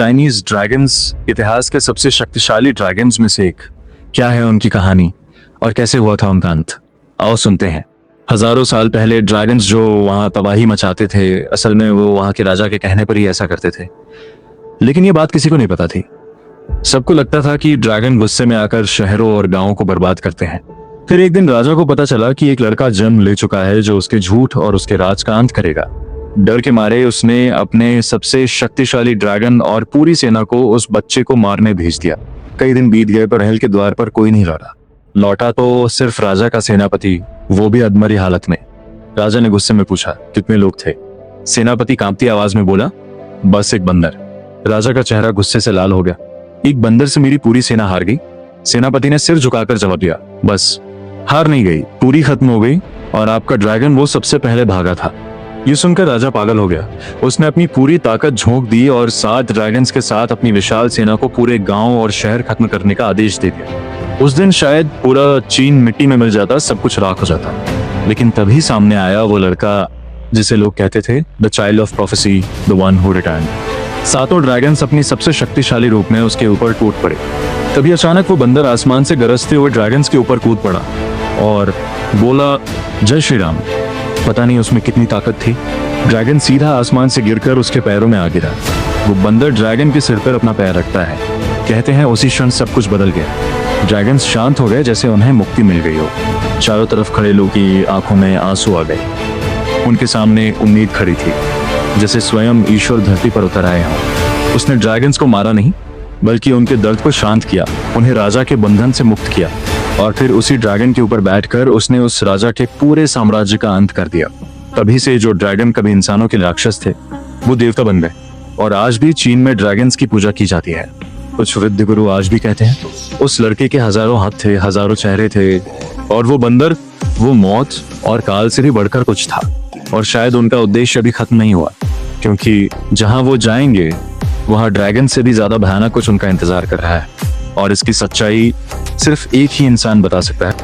Chinese dragons इतिहास के सबसे शक्तिशाली ड्रैगन्स में से एक। क्या है उनकी कहानी और कैसे हुआ था उनका अंत? आओ सुनते हैं। हजारों साल पहले ड्रैगन्स जो वहां तबाही मचाते थे, असल में वो वहां के राजा के कहने पर ही ऐसा करते थे। लेकिन ये बात किसी को नहीं पता थी। सबको लगता था कि ड्रैगन गुस्से में आकर शहरों और गांवों को बर्बाद करते हैं। फिर एक दिन राजा को पता चला कि एक लड़का जन्म ले चुका है जो उसके झूठ और उसके राज का अंत करेगा। डर के मारे उसने अपने सबसे शक्तिशाली ड्रैगन और पूरी सेना को उस बच्चे को मारने भेज दिया। कई दिन बीत गए पर महल के द्वार पर कोई नहीं लौटा तो सिर्फ राजा का सेनापति, वो भी अधमरी हालत में। राजा ने गुस्से में पूछा, कितने लोग थे? सेनापति कांपती आवाज में बोला, बस एक बंदर। राजा का चेहरा गुस्से से लाल हो गया। एक बंदर से मेरी पूरी सेना हार गई? सेनापति ने सिर झुकाकर जवाब दिया, बस हार नहीं गई, पूरी खत्म हो गई। और आपका ड्रैगन वो सबसे पहले भागा था। ये सुनकर राजा पागल हो गया। उसने अपनी पूरी ताकत झोंक दी और 7 ड्रैगन्स के साथ अपनी विशाल सेना को पूरे गांव और शहर खत्म करने का आदेश दे दिया। उस दिन शायद पूरा चीन मिट्टी में मिल जाता, सब कुछ राख हो जाता। लेकिन तभी सामने आया वो लड़का जिसे लोग कहते थे the child of prophecy, the one who returned. 7 dragons अपनी सबसे शक्तिशाली रूप में उसके ऊपर टूट पड़े। तभी अचानक वो बंदर आसमान से गरजते हुए ड्रैगन्स के ऊपर कूद पड़ा और बोला, जय श्री राम। पता नहीं उसमें कितनी ताकत थी। ड्रैगन सीधा आसमान से गिरकर उसके पैरों में आ गिरा। वो बंदर ड्रैगन के सिर पर अपना पैर रखता है। कहते हैं उसी क्षण सब कुछ बदल गया। ड्रैगन्स शांत हो गए जैसे उन्हें मुक्ति मिल गई हो। चारों तरफ खड़े लोगों की आंखों में आंसू आ गए। उनके सामने उम्मीद खड़ी थी, जैसे स्वयं ईश्वर धरती पर उतर आए हों। उसने ड्रैगन्स को मारा नहीं, बल्कि उनके दर्द को शांत किया, उन्हें राजा के बंधन से मुक्त किया। और फिर उसी ड्रैगन के ऊपर बैठकर उसने उस राजा के पूरे साम्राज्य का अंत कर दिया। तभी से जो ड्रैगन कभी इंसानों के राक्षस थे, वो देवता बन गए। और आज भी चीन में ड्रैगन्स की पूजा की जाती है। कुछ वृद्ध गुरु आज भी कहते हैं उस लड़के के हजारों हाथ थे, हजारों चेहरे थे, और वो बंदर, वो मौत और काल से भी बढ़कर कुछ था। और शायद उनका उद्देश्य अभी खत्म नहीं हुआ, क्योंकि जहां वो जाएंगे वहां ड्रैगन से भी ज्यादा भयानक कुछ उनका इंतजार कर रहा है। और इसकी सच्चाई सिर्फ एक ही इंसान बता सकता है।